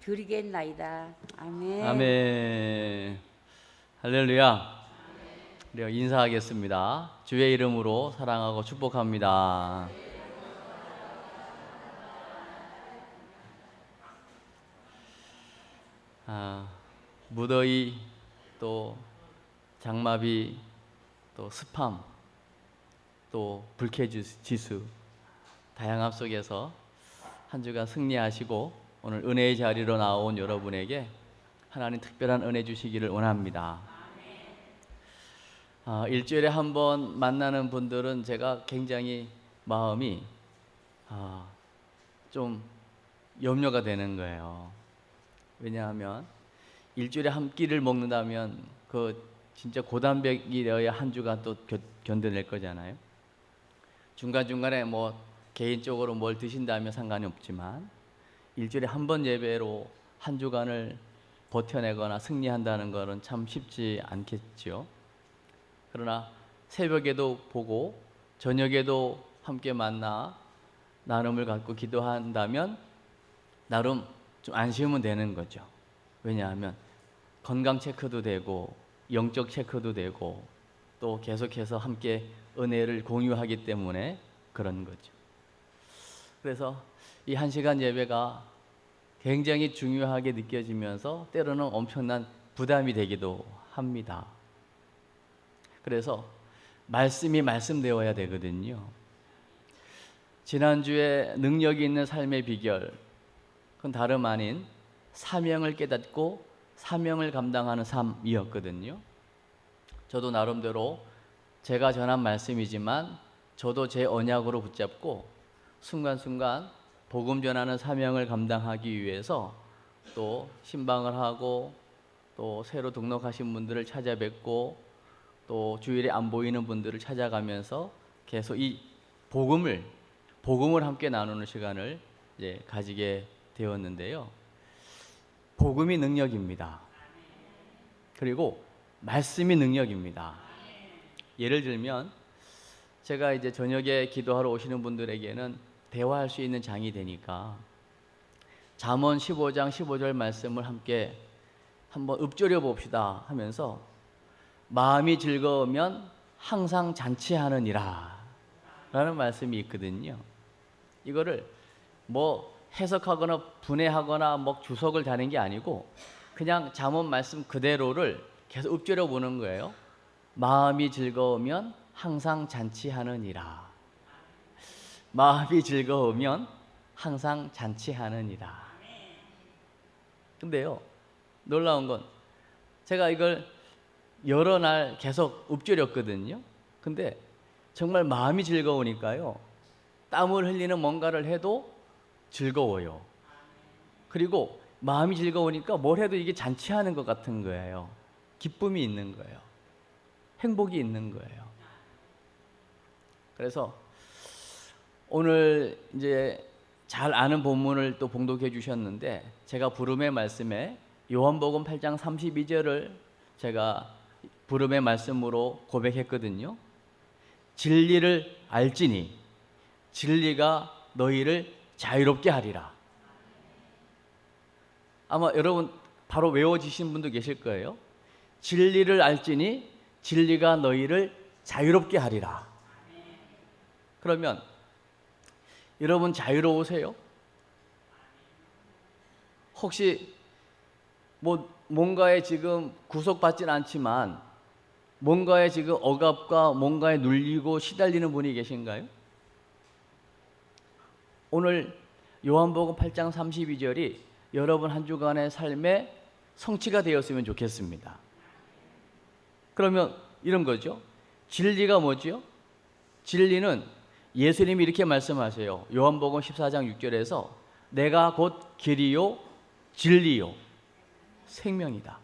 드리겠나이다. 아멘. 아멘. 할렐루야. 우리가 인사하겠습니다. 주의 이름으로 사랑하고 축복합니다. 무더위, 또 장마비, 또 습함, 또 불쾌지수 다양함 속에서 한 주간 승리하시고 오늘 은혜의 자리로 나온 여러분에게 하나님 특별한 은혜 주시기를 원합니다. 일주일에 한 번 만나는 분들은 제가 굉장히 마음이 좀 염려가 되는 거예요. 왜냐하면 일주일에 한 끼를 먹는다면 그 진짜 고단백이어야 한 주간 또 견뎌낼 거잖아요. 중간중간에 뭐 개인적으로 뭘 드신다면 상관이 없지만 일주일에 한 번 예배로 한 주간을 버텨내거나 승리한다는 것은 참 쉽지 않겠죠. 그러나 새벽에도 보고 저녁에도 함께 만나 나눔을 갖고 기도한다면 나름 좀 안심은 되는 거죠. 왜냐하면 건강 체크도 되고 영적 체크도 되고 또 계속해서 함께 은혜를 공유하기 때문에 그런 거죠. 그래서 이 1시간 예배가 굉장히 중요하게 느껴지면서 때로는 엄청난 부담이 되기도 합니다. 그래서 말씀이 말씀되어야 되거든요. 지난주에 능력이 있는 삶의 비결, 그건 다름 아닌 사명을 깨닫고 사명을 감당하는 삶이었거든요. 저도 나름대로 제가 전한 말씀이지만 저도 제 언약으로 붙잡고 순간순간 복음 전하는 사명을 감당하기 위해서 또 신방을 하고 또 새로 등록하신 분들을 찾아뵙고 또 주일에 안 보이는 분들을 찾아가면서 계속 이 복음을 함께 나누는 시간을 이제 가지게 되었는데요. 복음이 능력입니다. 그리고 말씀이 능력입니다. 예를 들면 제가 이제 저녁에 기도하러 오시는 분들에게는 대화할 수 있는 장이 되니까 잠언 15장 15절 말씀을 함께 한번 읊조려 봅시다 하면서 마음이 즐거우면 항상 잔치하느니라 라는 말씀이 있거든요. 이거를 뭐 해석하거나 분해하거나 뭐 주석을 다는 게 아니고 그냥 잠언 말씀 그대로를 계속 읊조려 보는 거예요. 마음이 즐거우면 항상 잔치하느니라. 마음이 즐거우면 항상 잔치하느니라. 근데요, 놀라운 건 제가 이걸 여러 날 계속 읊조렸거든요. 근데 정말 마음이 즐거우니까요, 땀을 흘리는 뭔가를 해도 즐거워요. 그리고 마음이 즐거우니까 뭘 해도 이게 잔치하는 것 같은 거예요. 기쁨이 있는 거예요. 행복이 있는 거예요. 그래서 오늘 이제 잘 아는 본문을 또 봉독해 주셨는데 제가 부름의 말씀에 요한복음 8장 32절을 제가 부름의 말씀으로 고백했거든요. 진리를 알지니 진리가 너희를 자유롭게 하리라. 아마 여러분 바로 외워지신 분도 계실 거예요. 진리를 알지니 진리가 너희를 자유롭게 하리라. 그러면 여러분 자유로우세요? 혹시 뭔가에 지금 구속받진 않지만 뭔가에 지금 억압과 뭔가에 눌리고 시달리는 분이 계신가요? 오늘 요한복음 8장 32절이 여러분 한 주간의 삶에 성취가 되었으면 좋겠습니다. 그러면 이런 거죠. 진리가 뭐죠? 진리는 예수님이 이렇게 말씀하세요. 요한복음 14장 6절에서 내가 곧 길이요 진리요 생명이다.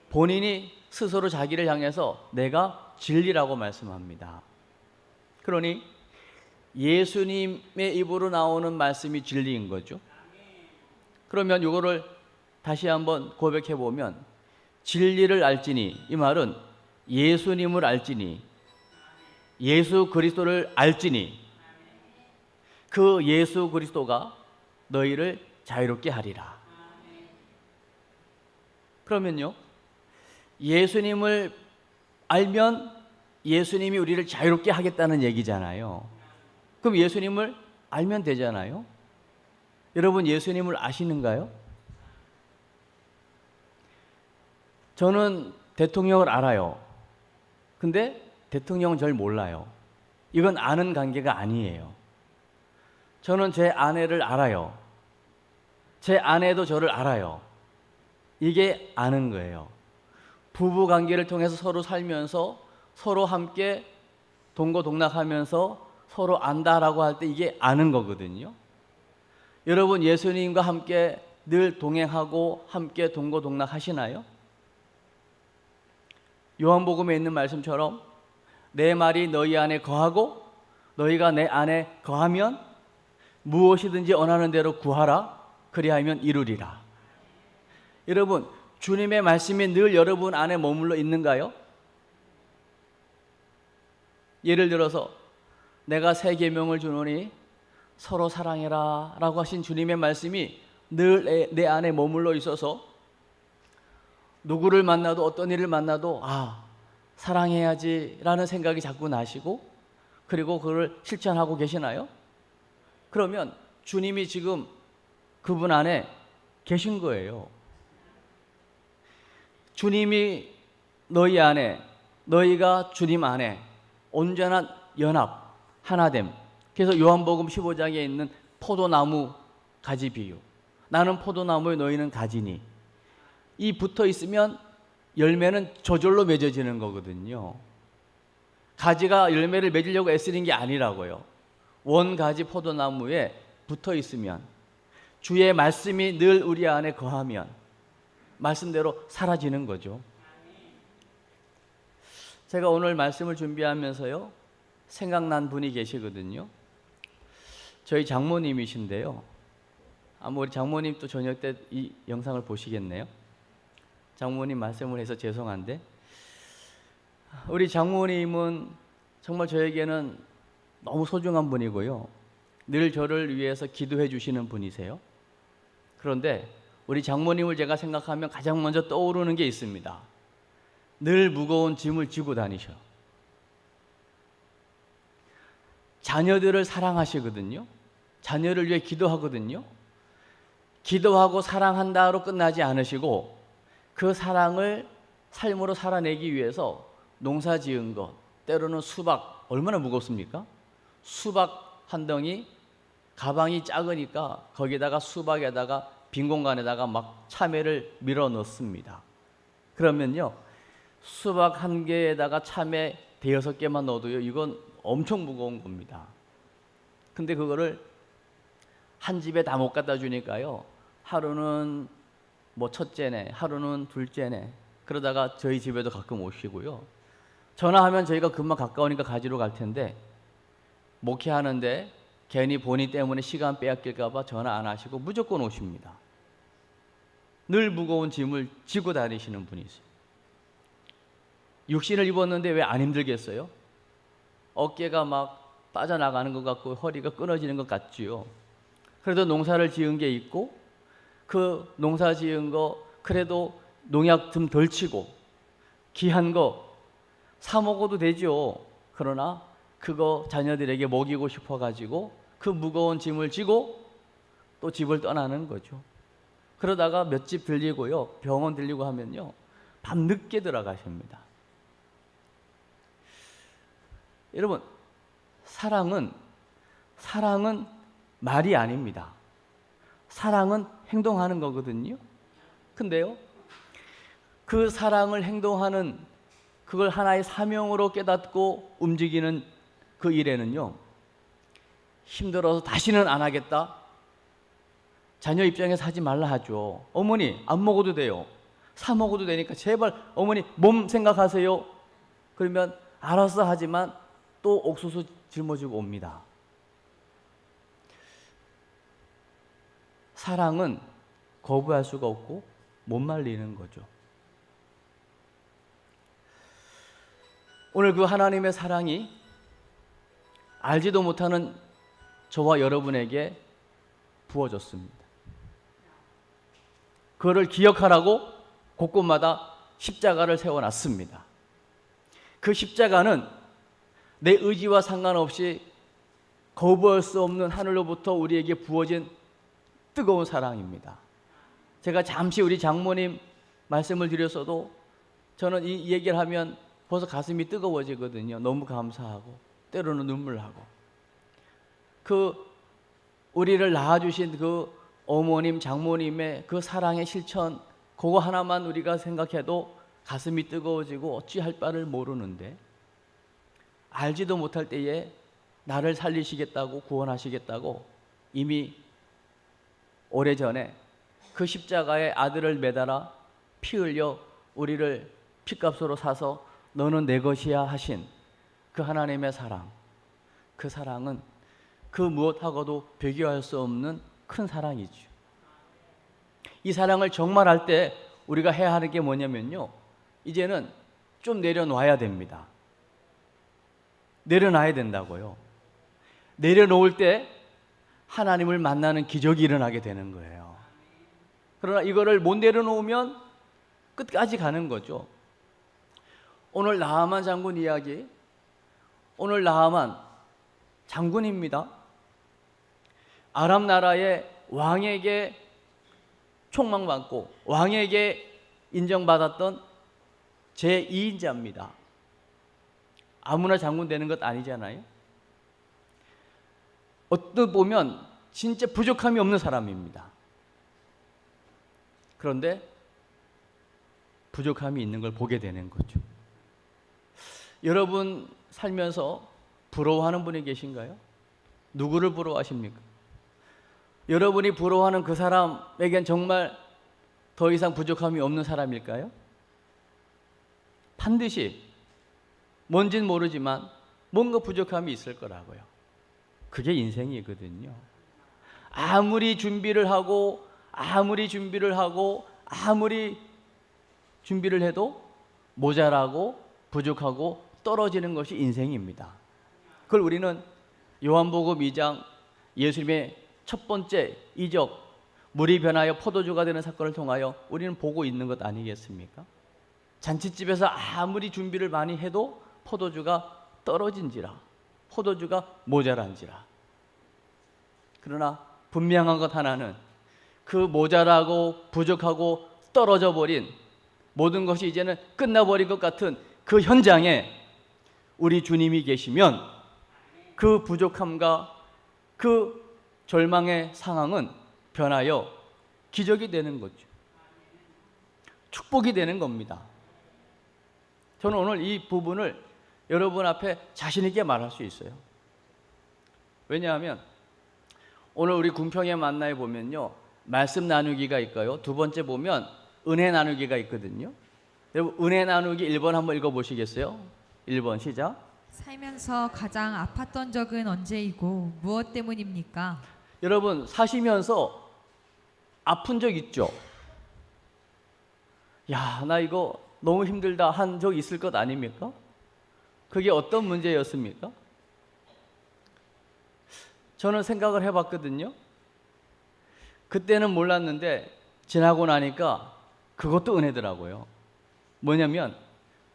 본인이 스스로 자기를 향해서 내가 진리라고 말씀합니다. 그러니 예수님의 입으로 나오는 말씀이 진리인 거죠. 그러면 이거를 다시 한번 고백해 보면 진리를 알지니, 이 말은 예수님을 알지니, 예수 그리스도를 알지니 그 예수 그리스도가 너희를 자유롭게 하리라. 그러면요, 예수님을 알면 예수님이 우리를 자유롭게 하겠다는 얘기잖아요. 그럼 예수님을 알면 되잖아요. 여러분, 예수님을 아시는가요? 저는 대통령을 알아요. 근데 대통령은 절 몰라요. 이건 아는 관계가 아니에요. 저는 제 아내를 알아요. 제 아내도 저를 알아요. 이게 아는 거예요. 부부 관계를 통해서 서로 살면서 서로 함께 동고동락하면서 서로 안다라고 할 때 이게 아는 거거든요. 여러분, 예수님과 함께 늘 동행하고 함께 동고동락 하시나요? 요한복음에 있는 말씀처럼 내 말이 너희 안에 거하고 너희가 내 안에 거하면 무엇이든지 원하는 대로 구하라. 그리하면 이루리라. 여러분, 주님의 말씀이 늘 여러분 안에 머물러 있는가요? 예를 들어서 내가 새 계명을 주노니 서로 사랑해라 라고 하신 주님의 말씀이 늘 내 안에 머물러 있어서 누구를 만나도 어떤 일을 만나도 사랑해야지 라는 생각이 자꾸 나시고 그리고 그걸 실천하고 계시나요? 그러면 주님이 지금 그분 안에 계신 거예요. 주님이 너희 안에, 너희가 주님 안에 온전한 연합, 하나됨. 그래서 요한복음 15장에 있는 포도나무 가지 비유. 나는 포도나무에 너희는 가지니. 이 붙어 있으면 열매는 저절로 맺어지는 거거든요. 가지가 열매를 맺으려고 애쓰는 게 아니라고요. 원가지 포도나무에 붙어 있으면 주의 말씀이 늘 우리 안에 거하면 말씀대로 사라지는 거죠. 제가 오늘 말씀을 준비하면서요, 생각난 분이 계시거든요. 저희 장모님이신데요. 아마 우리 장모님 또 저녁 때 이 영상을 보시겠네요. 장모님 말씀을 해서 죄송한데, 우리 장모님은 정말 저에게는 너무 소중한 분이고요. 늘 저를 위해서 기도해 주시는 분이세요. 그런데 우리 장모님을 제가 생각하면 가장 먼저 떠오르는 게 있습니다. 늘 무거운 짐을 지고 다니셔. 자녀들을 사랑하시거든요. 자녀를 위해 기도하거든요. 기도하고 사랑한다로 끝나지 않으시고 그 사랑을 삶으로 살아내기 위해서 농사 지은 것, 때로는 수박, 얼마나 무겁습니까? 수박 한 덩이, 가방이 작으니까 거기다가 수박에다가 빈 공간에다가 막 참외를 밀어 넣습니다. 그러면요, 수박 한 개에다가 참외 5-6개만 넣어도요, 이건 엄청 무거운 겁니다. 근데 그거를 한 집에 다 못 갖다 주니까요, 하루는 뭐 첫째네, 하루는 둘째네, 그러다가 저희 집에도 가끔 오시고요. 전화하면 저희가 금방 가까우니까 가지러 갈 텐데 목회하는데 괜히 본인 때문에 시간 빼앗길까 봐 전화 안 하시고 무조건 오십니다. 늘 무거운 짐을 지고 다니시는 분이세요. 육신을 입었는데 왜 안 힘들겠어요? 어깨가 막 빠져나가는 것 같고 허리가 끊어지는 것 같지요. 그래도 농사를 지은 게 있고 그 농사 지은 거 그래도 농약 좀 덜 치고 귀한 거 사 먹어도 되죠. 그러나 그거 자녀들에게 먹이고 싶어가지고 그 무거운 짐을 지고 또 집을 떠나는 거죠. 그러다가 몇 집 들리고요, 병원 들리고 하면요, 밤 늦게 들어가십니다. 여러분, 사랑은 말이 아닙니다. 사랑은 행동하는 거거든요. 근데요, 그 사랑을 행동하는 그걸 하나의 사명으로 깨닫고 움직이는 그 일에는요, 힘들어서 다시는 안 하겠다, 자녀 입장에서 하지 말라 하죠. 어머니 안 먹어도 돼요. 사 먹어도 되니까 제발 어머니 몸 생각하세요. 그러면 알아서 하지만 또 옥수수 짊어지고 옵니다. 사랑은 거부할 수가 없고 못 말리는 거죠. 오늘 그 하나님의 사랑이 알지도 못하는 저와 여러분에게 부어졌습니다. 그거를 기억하라고 곳곳마다 십자가를 세워놨습니다. 그 십자가는 내 의지와 상관없이 거부할 수 없는 하늘로부터 우리에게 부어진 뜨거운 사랑입니다. 제가 잠시 우리 장모님 말씀을 드렸어도 저는 이 얘기를 하면 벌써 가슴이 뜨거워지거든요. 너무 감사하고 때로는 눈물나고. 우리를 낳아주신 그 어머님, 장모님의 그 사랑의 실천, 그거 하나만 우리가 생각해도 가슴이 뜨거워지고 어찌할 바를 모르는데, 알지도 못할 때에 나를 살리시겠다고, 구원하시겠다고 이미 오래전에 그 십자가에 아들을 매달아 피 흘려 우리를 핏값으로 사서 너는 내 것이야 하신 그 하나님의 사랑, 그 사랑은 그 무엇하고도 비교할 수 없는 큰 사랑이죠. 이 사랑을 정말할 때 우리가 해야 하는 게 뭐냐면요, 이제는 좀 내려놔야 됩니다. 내려놔야 된다고요. 내려놓을 때 하나님을 만나는 기적이 일어나게 되는 거예요. 그러나 이거를 못 내려놓으면 끝까지 가는 거죠. 오늘 나하만 장군 이야기, 오늘 나하만 장군입니다. 아람 나라의 왕에게 총망받고 왕에게 인정받았던 제2인자입니다. 아무나 장군 되는 것 아니잖아요. 어떻게 보면 진짜 부족함이 없는 사람입니다. 그런데 부족함이 있는 걸 보게 되는 거죠. 여러분 살면서 부러워하는 분이 계신가요? 누구를 부러워하십니까? 여러분이 부러워하는 그 사람에겐 정말 더 이상 부족함이 없는 사람일까요? 반드시 뭔진 모르지만 뭔가 부족함이 있을 거라고요. 그게 인생이거든요. 아무리 준비를 하고 아무리 준비를 해도 모자라고 부족하고 떨어지는 것이 인생입니다. 그걸 우리는 요한복음 2장 예수님의 첫 번째 이적, 물이 변하여 포도주가 되는 사건을 통하여 우리는 보고 있는 것 아니겠습니까? 잔칫집에서 아무리 준비를 많이 해도 포도주가 떨어진지라, 포도주가 모자란지라. 그러나 분명한 것 하나는 그 모자라고 부족하고 떨어져 버린 모든 것이 이제는 끝나버린 것 같은 그 현장에 우리 주님이 계시면 그 부족함과 그 절망의 상황은 변하여 기적이 되는 거죠. 축복이 되는 겁니다. 저는 오늘 이 부분을 여러분 앞에 자신 있게 말할 수 있어요. 왜냐하면 오늘 우리 궁평의 만나에 보면요, 말씀 나누기가 있고요, 두 번째 보면 은혜 나누기가 있거든요. 여러분 은혜 나누기 1번 한번 읽어보시겠어요? 1번 시작. 살면서 가장 아팠던 적은 언제이고 무엇 때문입니까? 여러분 사시면서 아픈 적 있죠? 야, 나 이거 너무 힘들다 한 적 있을 것 아닙니까? 그게 어떤 문제였습니까? 저는 생각을 해봤거든요. 그때는 몰랐는데 지나고 나니까 그것도 은혜더라고요. 뭐냐면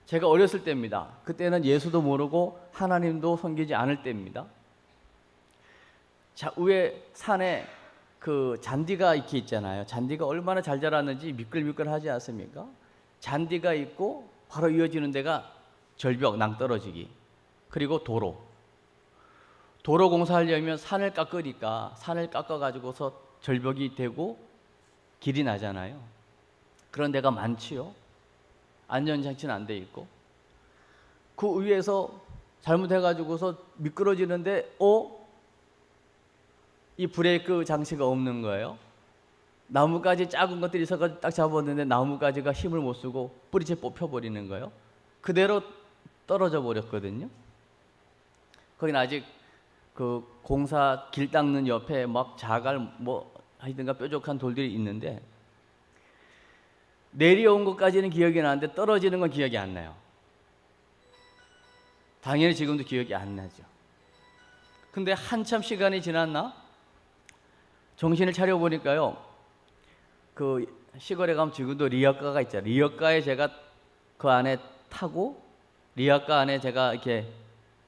제가 어렸을 때입니다. 그때는 예수도 모르고 하나님도 섬기지 않을 때입니다. 자, 위에 산에 그 잔디가 이렇게 있잖아요. 잔디가 얼마나 잘 자랐는지 미끌미끌하지 않습니까? 잔디가 있고 바로 이어지는 데가 절벽, 낭떠러지기, 그리고 도로 공사하려면 산을 깎으니까 산을 깎아가지고서 절벽이 되고 길이 나잖아요. 그런 데가 많지요. 안전장치는 안 돼 있고, 그 위에서 잘못해가지고서 미끄러지는데 이 브레이크 장치가 없는 거예요. 나뭇가지 작은 것들이 있어가지고 딱 잡았는데 나뭇가지가 힘을 못 쓰고 뿌리채 뽑혀버리는 거예요. 그대로 떨어져 버렸거든요. 거긴 아직 그 공사 길 닦는 옆에 막 자갈 하여튼가 뾰족한 돌들이 있는데, 내려온 것까지는 기억이 나는데 떨어지는 건 기억이 안 나요. 당연히 지금도 기억이 안 나죠. 근데 한참 시간이 지났나? 정신을 차려보니까요, 그 시골에 가면 지금도 리어카가 있잖아요. 리어카에 제가 그 안에 타고 리어카 안에 제가 이렇게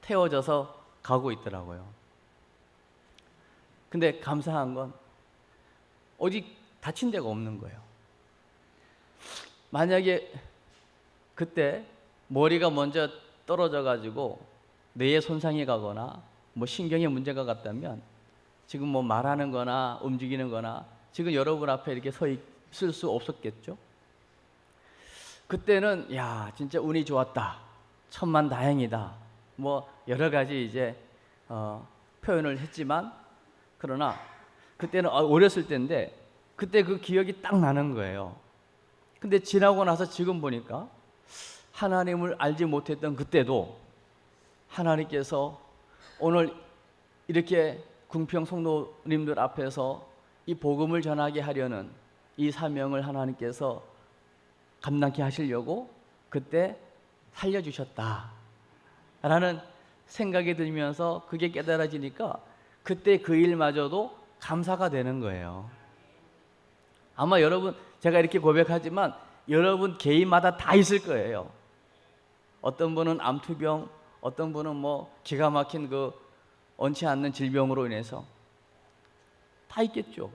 태워져서 가고 있더라고요. 근데 감사한 건 어디 다친 데가 없는 거예요. 만약에 그때 머리가 먼저 떨어져 가지고 뇌에 손상이 가거나 뭐 신경에 문제가 갔다면 지금 뭐 말하는 거나 움직이는 거나 지금 여러분 앞에 이렇게 서 있을 수 없었겠죠. 그때는 야 진짜 운이 좋았다, 천만 다행이다, 뭐 여러 가지 이제 표현을 했지만, 그러나 그때는 어렸을 때인데 그때 그 기억이 딱 나는 거예요. 근데 지나고 나서 지금 보니까 하나님을 알지 못했던 그때도 하나님께서 오늘 이렇게 궁평 성도님들 앞에서 이 복음을 전하게 하려는 이 사명을 하나님께서 감당케 하시려고 그때 살려주셨다라는 생각이 들면서 그게 깨달아지니까 그때 그 일마저도 감사가 되는 거예요. 아마 여러분, 제가 이렇게 고백하지만 여러분 개인마다 다 있을 거예요. 어떤 분은 암투병, 어떤 분은 뭐 기가 막힌 그 원치 않는 질병으로 인해서 다 있겠죠.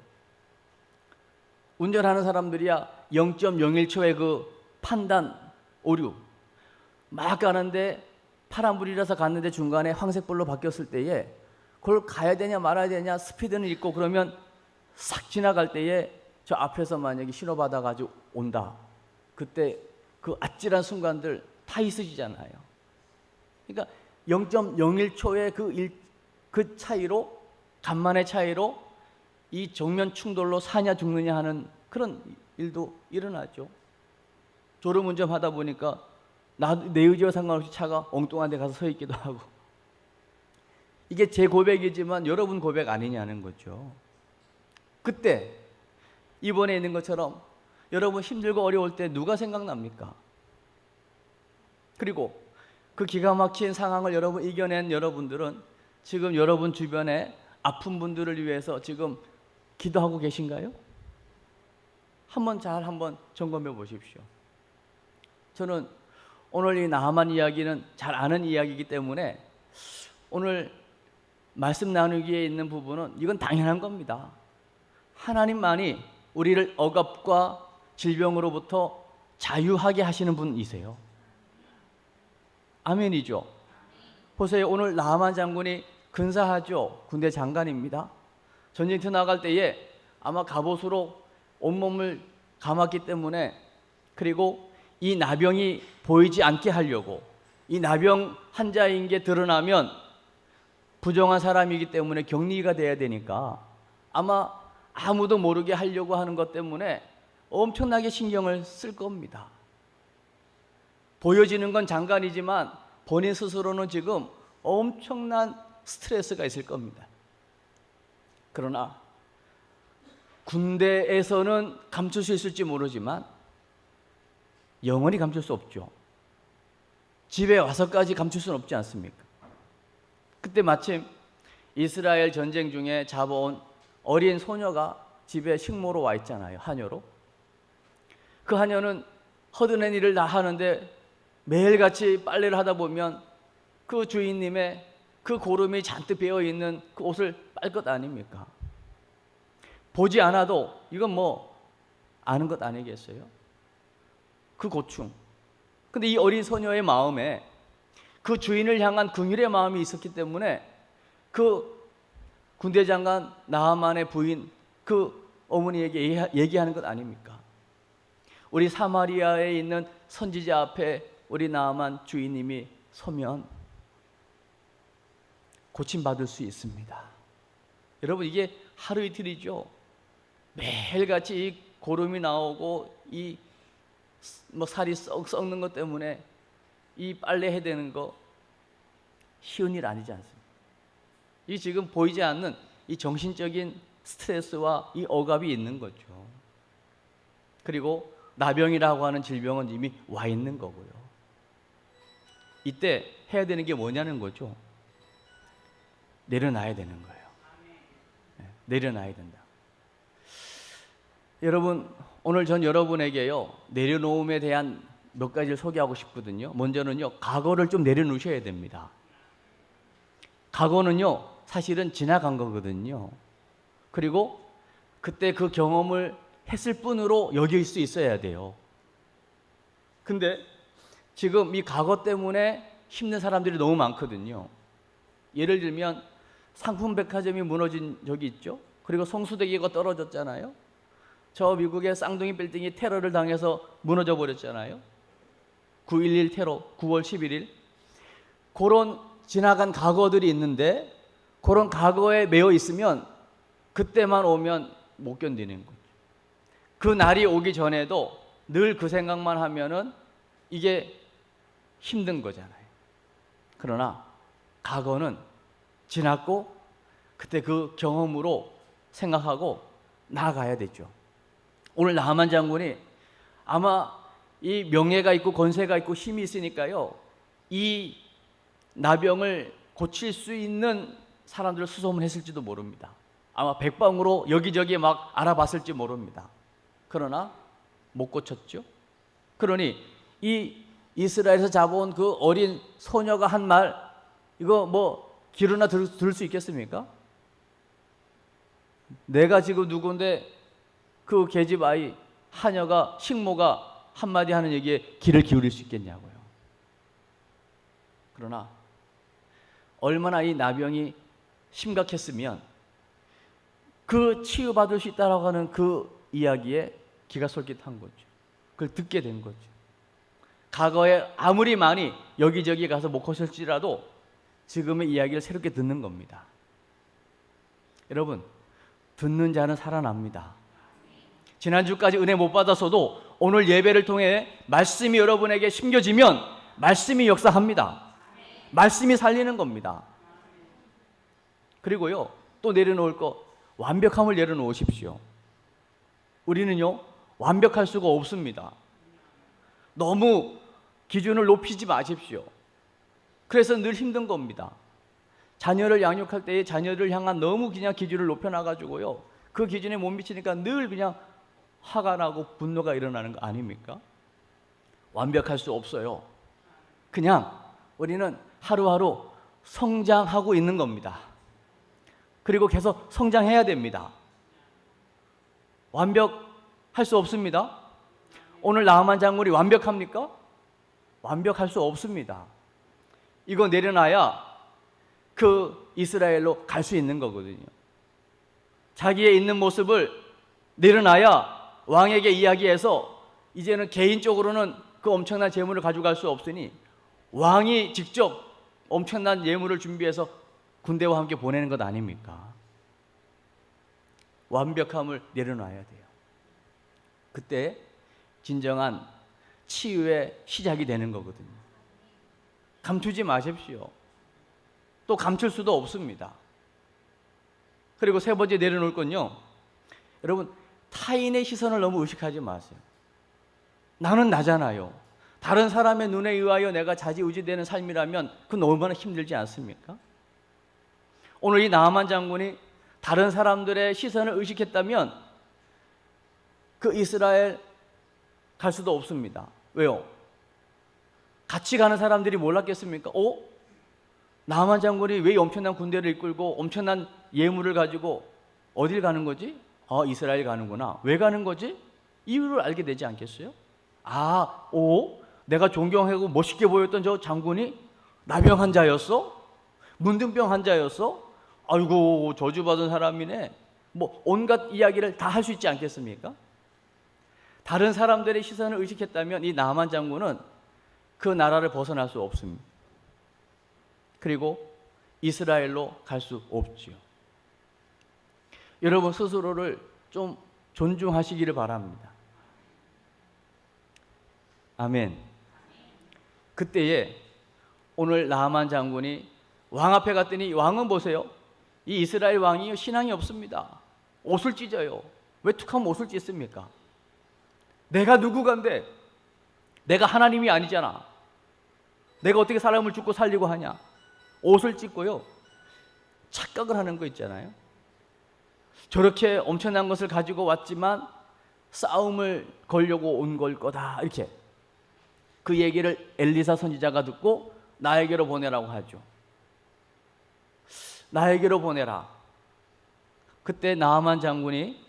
운전하는 사람들이야 0.01초의 그 판단 오류, 막 가는데 파란불이라서 갔는데 중간에 황색불로 바뀌었을 때에 그걸 가야 되냐 말아야 되냐 스피드는 있고 그러면 싹 지나갈 때에 저 앞에서 만약에 신호 받아가지고 온다, 그때 그 아찔한 순간들 다 있으시잖아요. 그러니까 0.01초의 그 차이로, 간만의 차이로 이 정면 충돌로 사냐 죽느냐 하는 그런 일도 일어나죠. 졸음운전 하다 보니까 내 의지와 상관없이 차가 엉뚱한 데 가서 서 있기도 하고. 이게 제 고백이지만 여러분 고백 아니냐는 거죠. 그때 이번에 있는 것처럼 여러분 힘들고 어려울 때 누가 생각납니까? 그리고 그 기가 막힌 상황을 여러분 이겨낸 여러분들은 지금 여러분 주변에 아픈 분들을 위해서 지금 기도하고 계신가요? 한번 점검해 보십시오. 저는 오늘 이 나아만 이야기는 잘 아는 이야기이기 때문에 오늘 말씀 나누기에 있는 부분은 이건 당연한 겁니다. 하나님만이 우리를 억압과 질병으로부터 자유하게 하시는 분이세요. 아멘이죠. 보세요. 오늘 나아만 장군이 근사하죠. 군대 장관입니다. 전쟁터 나갈 때에 아마 갑옷으로 온몸을 감았기 때문에, 그리고 이 나병이 보이지 않게 하려고, 이 나병 환자인 게 드러나면 부정한 사람이기 때문에 격리가 돼야 되니까 아마 아무도 모르게 하려고 하는 것 때문에 엄청나게 신경을 쓸 겁니다. 보여지는 건 장관이지만 본인 스스로는 지금 엄청난 스트레스가 있을 겁니다. 그러나 군대에서는 감출 수 있을지 모르지만 영원히 감출 수 없죠. 집에 와서까지 감출 수는 없지 않습니까? 그때 마침 이스라엘 전쟁 중에 잡아온 어린 소녀가 집에 식모로 와 있잖아요. 하녀로. 그 하녀는 허드렛 일을 다 하는데 매일같이 빨래를 하다 보면 그 주인님의 그 고름이 잔뜩 배어있는 그 옷을 빨 것 아닙니까? 보지 않아도 이건 뭐 아는 것 아니겠어요? 그 고충. 근데 이 어린 소녀의 마음에 그 주인을 향한 긍휼의 마음이 있었기 때문에 그 군대 장관 나아만의 부인 그 어머니에게 얘기하는 것 아닙니까? 우리 사마리아에 있는 선지자 앞에 우리 나아만 주인님이 서면 고침받을 수 있습니다. 여러분, 이게 하루 이틀이죠. 매일같이 이 고름이 나오고 이 뭐 살이 썩는 것 때문에 이 빨래 해야 되는 거 쉬운 일 아니지 않습니까? 이 지금 보이지 않는 이 정신적인 스트레스와 이 억압이 있는 거죠. 그리고 나병이라고 하는 질병은 이미 와 있는 거고요. 이때 해야 되는 게 뭐냐는 거죠. 내려놔야 되는 거예요. 내려놔야 된다. 여러분, 오늘 전 여러분에게요, 내려놓음에 대한 몇 가지를 소개하고 싶거든요. 먼저는요, 과거를 좀 내려놓으셔야 됩니다. 과거는요, 사실은 지나간 거거든요. 그리고 그때 그 경험을 했을 뿐으로 여길 수 있어야 돼요. 근데 지금 이 과거 때문에 힘든 사람들이 너무 많거든요. 예를 들면 상품 백화점이 무너진 적이 있죠. 그리고 성수대교가 떨어졌잖아요. 저 미국의 쌍둥이 빌딩이 테러를 당해서 무너져 버렸잖아요. 9.11 테러, 9월 11일. 그런 지나간 과거들이 있는데 그런 과거에 매여 있으면 그때만 오면 못 견디는 거죠. 그 날이 오기 전에도 늘 그 생각만 하면은 이게 힘든 거잖아요. 그러나 과거는 지났고 그때 그 경험으로 생각하고 나아가야 되죠. 오늘 나만 장군이 아마 이 명예가 있고 권세가 있고 힘이 있으니까요, 이 나병을 고칠 수 있는 사람들을 수소문했을지도 모릅니다. 아마 백방으로 여기저기 막 알아봤을지 모릅니다. 그러나 못 고쳤죠. 그러니 이 이스라엘에서 잡아온 그 어린 소녀가 한 말, 이거 뭐 기르나 들을 수 있겠습니까? 내가 지금 누군데 그 계집 아이 하녀가, 식모가 한마디 하는 얘기에 귀를 기울일 수 있겠냐고요. 그러나 얼마나 이 나병이 심각했으면 그 치유받을 수 있다라고 하는 그 이야기에 귀가 솔깃한 거죠. 그걸 듣게 된 거죠. 과거에 아무리 많이 여기저기 가서 못 고쳤을지라도 지금의 이야기를 새롭게 듣는 겁니다. 여러분, 듣는 자는 살아납니다. 지난주까지 은혜 못 받았어도 오늘 예배를 통해 말씀이 여러분에게 심겨지면 말씀이 역사합니다. 말씀이 살리는 겁니다. 그리고요, 또 내려놓을 거, 완벽함을 내려놓으십시오. 우리는요, 완벽할 수가 없습니다. 너무 기준을 높이지 마십시오. 그래서 늘 힘든 겁니다. 자녀를 양육할 때에 자녀를 향한 너무 그냥 기준을 높여놔가지고요, 그 기준에 못 미치니까 늘 그냥 화가 나고 분노가 일어나는 거 아닙니까? 완벽할 수 없어요. 그냥 우리는 하루하루 성장하고 있는 겁니다. 그리고 계속 성장해야 됩니다. 완벽할 수 없습니다. 오늘 나만 장군이 완벽합니까? 완벽할 수 없습니다. 이거 내려놔야 그 이스라엘로 갈 수 있는 거거든요. 자기의 있는 모습을 내려놔야 왕에게 이야기해서 이제는 개인적으로는 그 엄청난 재물을 가져갈 수 없으니 왕이 직접 엄청난 예물을 준비해서 군대와 함께 보내는 것 아닙니까? 완벽함을 내려놔야 돼요. 그때 진정한 치유의 시작이 되는 거거든요. 감추지 마십시오. 또 감출 수도 없습니다. 그리고 세 번째 내려놓을 건요, 여러분, 타인의 시선을 너무 의식하지 마세요. 나는 나잖아요. 다른 사람의 눈에 의하여 내가 좌지우지되는 삶이라면 그건 얼마나 힘들지 않습니까? 오늘 이 나하만 장군이 다른 사람들의 시선을 의식했다면 그 이스라엘 갈 수도 없습니다. 왜요? 같이 가는 사람들이 몰랐겠습니까? 나하만 장군이 왜 엄청난 군대를 이끌고 엄청난 예물을 가지고 어딜 가는 거지? 이스라엘 가는구나. 왜 가는 거지? 이유를 알게 되지 않겠어요? 내가 존경하고 멋있게 보였던 저 장군이 나병 환자였어? 문둥병 환자였어? 아이고, 저주받은 사람이네. 뭐 온갖 이야기를 다 할 수 있지 않겠습니까? 다른 사람들의 시선을 의식했다면 이 나하만 장군은 그 나라를 벗어날 수 없습니다. 그리고 이스라엘로 갈 수 없지요. 여러분 스스로를 좀 존중하시기를 바랍니다. 아멘. 그때에 오늘 나하만 장군이 왕 앞에 갔더니 왕은 보세요. 이 이스라엘 왕이 신앙이 없습니다. 옷을 찢어요. 왜 툭하면 옷을 찢습니까? 내가 누구간데? 내가 하나님이 아니잖아. 내가 어떻게 사람을 죽고 살리고 하냐? 옷을 찢고요, 착각을 하는 거 있잖아요. 저렇게 엄청난 것을 가지고 왔지만 싸움을 걸려고 온 걸 거다. 이렇게 그 얘기를 엘리사 선지자가 듣고 나에게로 보내라고 하죠. 나에게로 보내라. 그때 나아만 장군이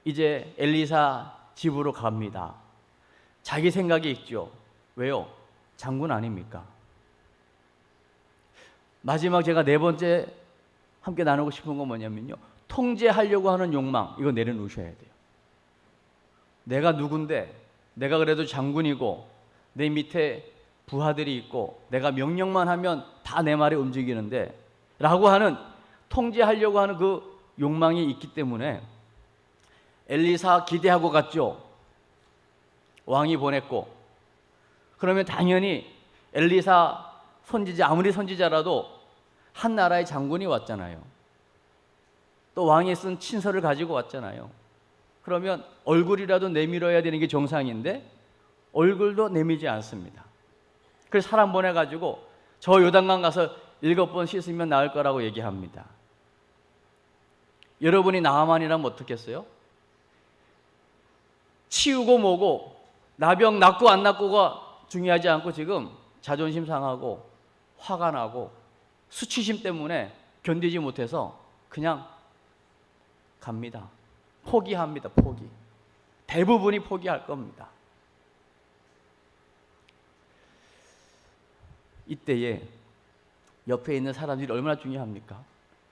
이제 엘리사 집으로 갑니다. 자기 생각이 있죠. 왜요? 장군 아닙니까? 마지막 제가 네 번째 함께 나누고 싶은 건 뭐냐면요, 통제하려고 하는 욕망, 이거 내려놓으셔야 돼요. 내가 누군데, 내가 그래도 장군이고 내 밑에 부하들이 있고 내가 명령만 하면 다 내 말에 움직이는데 라고 하는, 통제하려고 하는 그 욕망이 있기 때문에 엘리사 기대하고 갔죠. 왕이 보냈고, 그러면 당연히 엘리사 선지자, 아무리 선지자라도 한 나라의 장군이 왔잖아요. 또 왕이 쓴 친서를 가지고 왔잖아요. 그러면 얼굴이라도 내밀어야 되는 게 정상인데 얼굴도 내밀지 않습니다. 그래서 사람 보내가지고 저 요단강 가서 7번 씻으면 나을 거라고 얘기합니다. 여러분이 나아만이라면 어떻겠어요? 치우고 뭐고 나병 낫고 안 낫고가 중요하지 않고 지금 자존심 상하고 화가 나고 수치심 때문에 견디지 못해서 그냥 갑니다. 포기합니다. 포기. 대부분이 포기할 겁니다. 이때에 옆에 있는 사람들이 얼마나 중요합니까?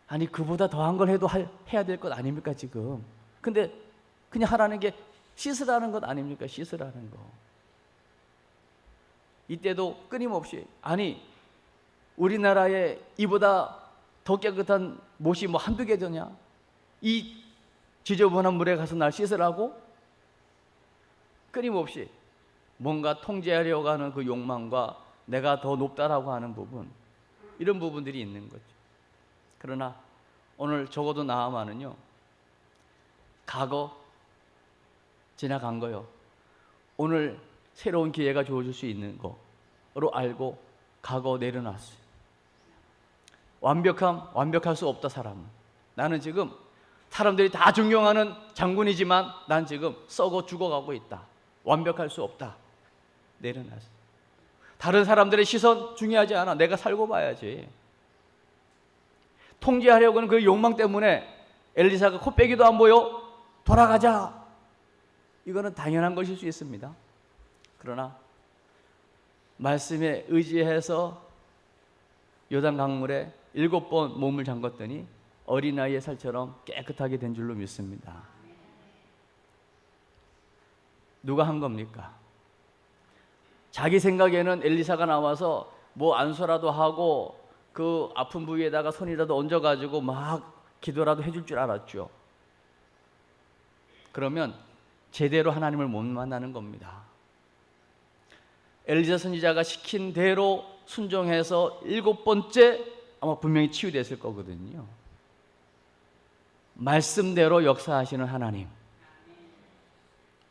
아니, 그보다 더한 걸 해도 해야 될 것 아닙니까 지금? 근데 그냥 하라는 게 씻으라는 것 아닙니까? 씻으라는 거. 이때도 끊임없이, 아니 우리나라에 이보다 더 깨끗한 못이 뭐 한두 개 되냐? 이 지저분한 물에 가서 날 씻으라고? 끊임없이 뭔가 통제하려고 하는 그 욕망과 내가 더 높다라고 하는 부분, 이런 부분들이 있는 거죠. 그러나 오늘 적어도 나아만은요, 과거 지나간 거요, 오늘 새로운 기회가 주어질 수 있는 거로 알고 과거 내려놨어요. 완벽할 수 없다 사람은. 나는 지금 사람들이 다 존경하는 장군이지만 난 지금 썩어 죽어가고 있다. 완벽할 수 없다. 내려놨어요. 다른 사람들의 시선 중요하지 않아. 내가 살고 봐야지. 통제하려고 하는 그 욕망 때문에 엘리사가 코빼기도 안 보여 돌아가자, 이거는 당연한 것일 수 있습니다. 그러나 말씀에 의지해서 요단 강물에 7번 몸을 잠갔더니 어린아이의 살처럼 깨끗하게 된 줄로 믿습니다. 누가 한 겁니까? 자기 생각에는 엘리사가 나와서 뭐 안수라도 하고 그 아픈 부위에다가 손이라도 얹어가지고 막 기도라도 해줄 줄 알았죠. 그러면 제대로 하나님을 못 만나는 겁니다. 엘리사 선지자가 시킨 대로 순종해서 7번째 아마 분명히 치유됐을 거거든요. 말씀대로 역사하시는 하나님,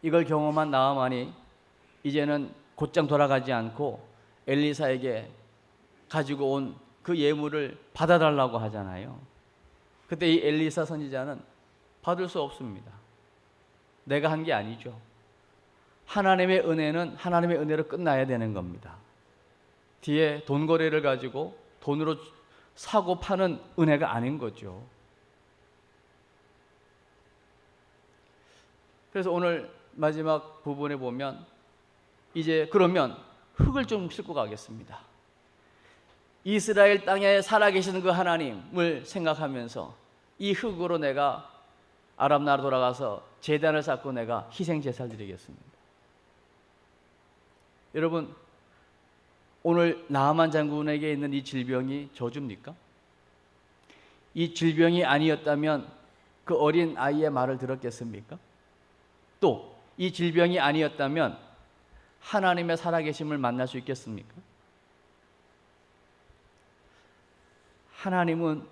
이걸 경험한 나아만이 이제는 곧장 돌아가지 않고 엘리사에게 가지고 온 그 예물을 받아달라고 하잖아요. 그때 이 엘리사 선지자는 받을 수 없습니다. 내가 한 게 아니죠. 하나님의 은혜는 하나님의 은혜로 끝나야 되는 겁니다. 뒤에 돈 거래를 가지고 돈으로 사고 파는 은혜가 아닌 거죠. 그래서 오늘 마지막 부분에 보면 이제 그러면 흙을 좀 싣고 가겠습니다. 이스라엘 땅에 살아계시는 그 하나님을 생각하면서 이 흙으로 내가 아람 나라 돌아가서 제단을 쌓고 내가 희생 제사를 드리겠습니다. 여러분, 오늘 나아만 장군에게 있는 이 질병이 저주입니까? 이 질병이 아니었다면 그 어린 아이의 말을 들었겠습니까? 또 이 질병이 아니었다면 하나님의 살아계심을 만날 수 있겠습니까? 하나님은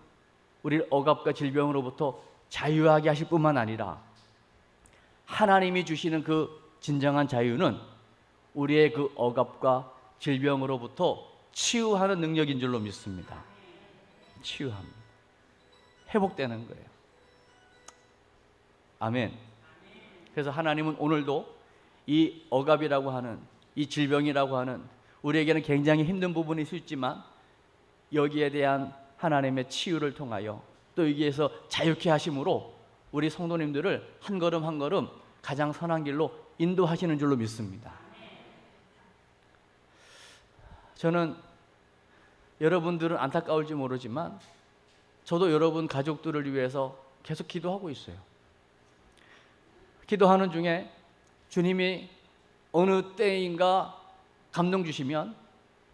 우리를 억압과 질병으로부터 자유하게 하실 뿐만 아니라 하나님이 주시는 그 진정한 자유는 우리의 그 억압과 질병으로부터 치유하는 능력인 줄로 믿습니다. 치유합니다. 회복되는 거예요. 아멘. 그래서 하나님은 오늘도 이 억압이라고 하는, 이 질병이라고 하는 우리에게는 굉장히 힘든 부분이 있지만 여기에 대한 하나님의 치유를 통하여 또 여기에서 자유케 하심으로 우리 성도님들을 한 걸음 한 걸음 가장 선한 길로 인도하시는 줄로 믿습니다. 저는 여러분들은 안타까울지 모르지만 저도 여러분 가족들을 위해서 계속 기도하고 있어요. 기도하는 중에 주님이 어느 때인가 감동 주시면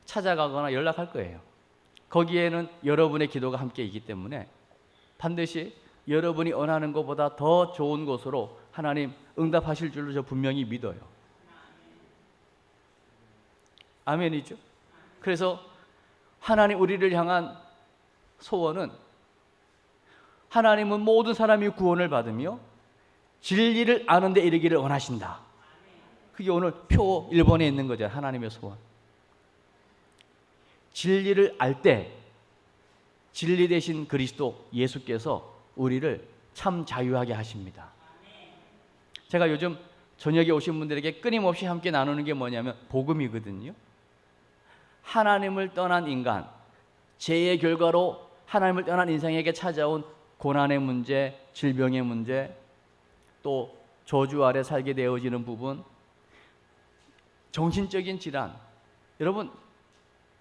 찾아가거나 연락할 거예요. 거기에는 여러분의 기도가 함께 있기 때문에 반드시 여러분이 원하는 것보다 더 좋은 곳으로 하나님 응답하실 줄로 저 분명히 믿어요. 아멘이죠? 그래서 하나님 우리를 향한 소원은 하나님은 모든 사람이 구원을 받으며 진리를 아는 데 이르기를 원하신다. 그게 오늘 표 1번에 있는 거죠. 하나님의 소원. 진리를 알 때 진리 되신 그리스도 예수께서 우리를 참 자유하게 하십니다. 제가 요즘 저녁에 오신 분들에게 끊임없이 함께 나누는 게 뭐냐면 복음이거든요. 하나님을 떠난 인간, 죄의 결과로 하나님을 떠난 인생에게 찾아온 고난의 문제, 질병의 문제, 또 저주 아래 살게 되어지는 부분, 정신적인 질환, 여러분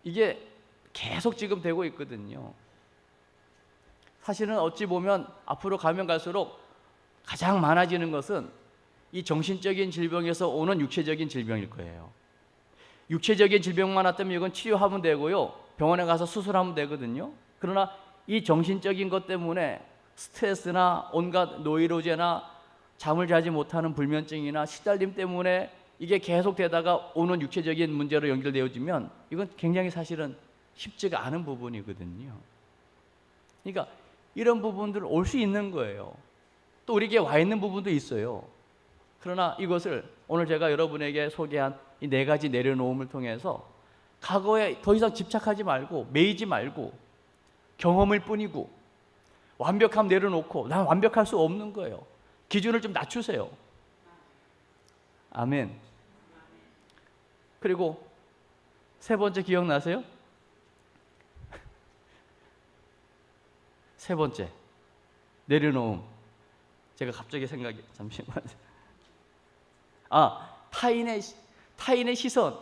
이게 계속 지금 되고 있거든요. 사실은 어찌 보면 앞으로 가면 갈수록 가장 많아지는 것은 이 정신적인 질병에서 오는 육체적인 질병일 거예요. 육체적인 질병만 왔다면 이건 치료하면 되고요, 병원에 가서 수술하면 되거든요. 그러나 이 정신적인 것 때문에 스트레스나 온갖 노이로제나 잠을 자지 못하는 불면증이나 시달림 때문에 이게 계속되다가 오는 육체적인 문제로 연결되어지면 이건 굉장히 사실은 쉽지가 않은 부분이거든요. 그러니까 이런 부분들 올 수 있는 거예요. 또 우리에게 와 있는 부분도 있어요. 그러나 이것을 오늘 제가 여러분에게 소개한 이 4가지 내려놓음을 통해서 과거에 더 이상 집착하지 말고 매이지 말고 경험일 뿐이고 완벽함 내려놓고 난 완벽할 수 없는 거예요. 기준을 좀 낮추세요. 아멘. 그리고 3번째 기억나세요? 3번째 내려놓음. 제가 갑자기 생각이 잠시만요. 타인의 시선,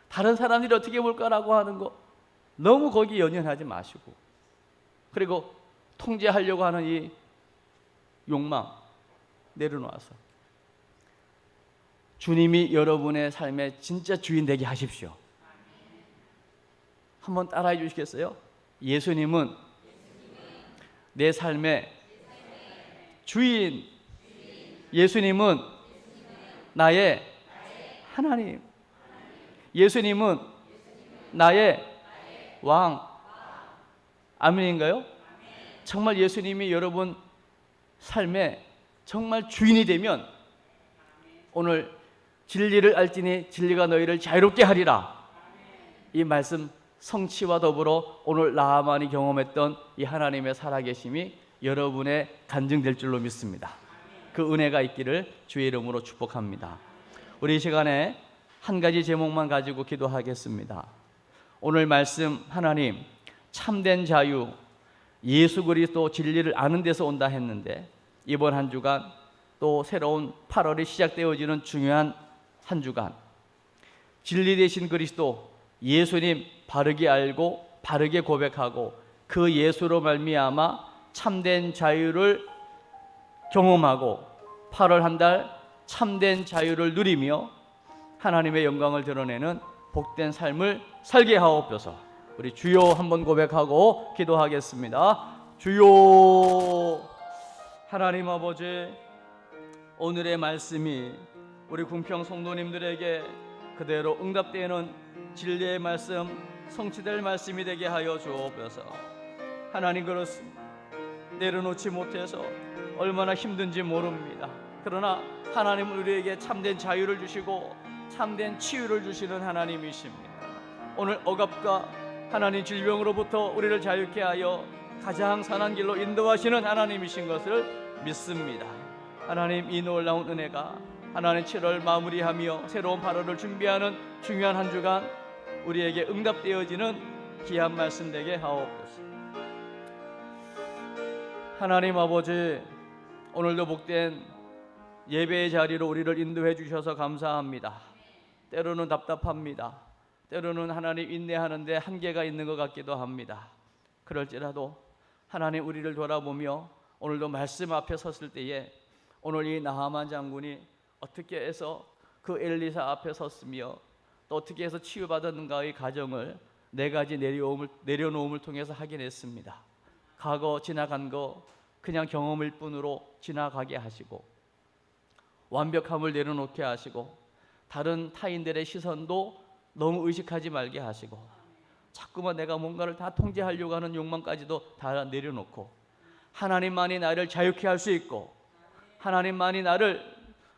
다른 사람들이 어떻게 볼까라고 하는 거 너무 거기 연연하지 마시고, 그리고 통제하려고 하는 이 욕망 내려놓아서 주님이 여러분의 삶의 진짜 주인 되게 하십시오. 한번 따라해 주시겠어요? 예수님은 내 삶의 주인, 예수님은 나의 하나님, 예수님은 나의 왕. 아멘인가요? 정말 예수님이 여러분 삶의 정말 주인이 되면 오늘 진리를 알지니 진리가 너희를 자유롭게 하리라, 이 말씀 성취와 더불어 오늘 나아만이 경험했던 이 하나님의 살아계심이 여러분의 간증될 줄로 믿습니다. 그 은혜가 있기를 주의 이름으로 축복합니다. 우리 이 시간에 한 가지 제목만 가지고 기도하겠습니다. 오늘 말씀 하나님 참된 자유, 예수 그리스도 진리를 아는 데서 온다 했는데 이번 한 주간 또 새로운 8월이 시작되어지는 중요한 한 주간 진리 되신 그리스도 예수님 바르게 알고 바르게 고백하고 그 예수로 말미암아 참된 자유를 경험하고 8월 한 달 참된 자유를 누리며 하나님의 영광을 드러내는 복된 삶을 살게 하옵소서. 우리 주여 한번 고백하고 기도하겠습니다. 주여, 하나님 아버지, 오늘의 말씀이 우리 궁평 성도님들에게 그대로 응답되는 진리의 말씀, 성취될 말씀이 되게 하여 주옵소서. 하나님, 그렇습니다. 내려놓지 못해서 얼마나 힘든지 모릅니다. 그러나 하나님은 우리에게 참된 자유를 주시고 참된 치유를 주시는 하나님이십니다. 오늘 억압과 하나님 질병으로부터 우리를 자유케 하여 가장 선한 길로 인도하시는 하나님이신 것을 믿습니다. 하나님, 이 놀라운 은혜가 하나님 7월 마무리하며 새로운 8월을 준비하는 중요한 한 주간 우리에게 응답되어지는 귀한 말씀 되게 하옵소서. 하나님 아버지, 오늘도 복된 예배의 자리로 우리를 인도해 주셔서 감사합니다. 때로는 답답합니다. 때로는 하나님 인내하는데 한계가 있는 것 같기도 합니다. 그럴지라도 하나님, 우리를 돌아보며 오늘도 말씀 앞에 섰을 때에 오늘 이 나하만 장군이 어떻게 해서 그 엘리사 앞에 섰으며 또 어떻게 해서 치유받았는가의 과정을 4가지 내려놓음을 통해서 확인했습니다. 과거 지나간 거 그냥 경험일 뿐으로 지나가게 하시고, 완벽함을 내려놓게 하시고, 다른 타인들의 시선도 너무 의식하지 말게 하시고, 자꾸만 내가 뭔가를 다 통제하려고 하는 욕망까지도 다 내려놓고, 하나님만이 나를 자유케 할 수 있고 하나님만이 나를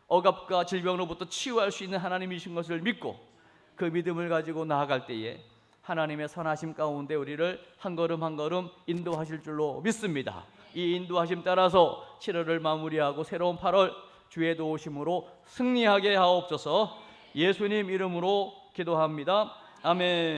억압과 질병으로부터 치유할 수 있는 하나님이신 것을 믿고 그 믿음을 가지고 나아갈 때에 하나님의 선하심 가운데 우리를 한 걸음 한 걸음 인도하실 줄로 믿습니다. 이 인도하심 따라서 7월을 마무리하고 새로운 8월 주의 도우심으로 승리하게 하옵소서. 예수님 이름으로 기도합니다. 아멘.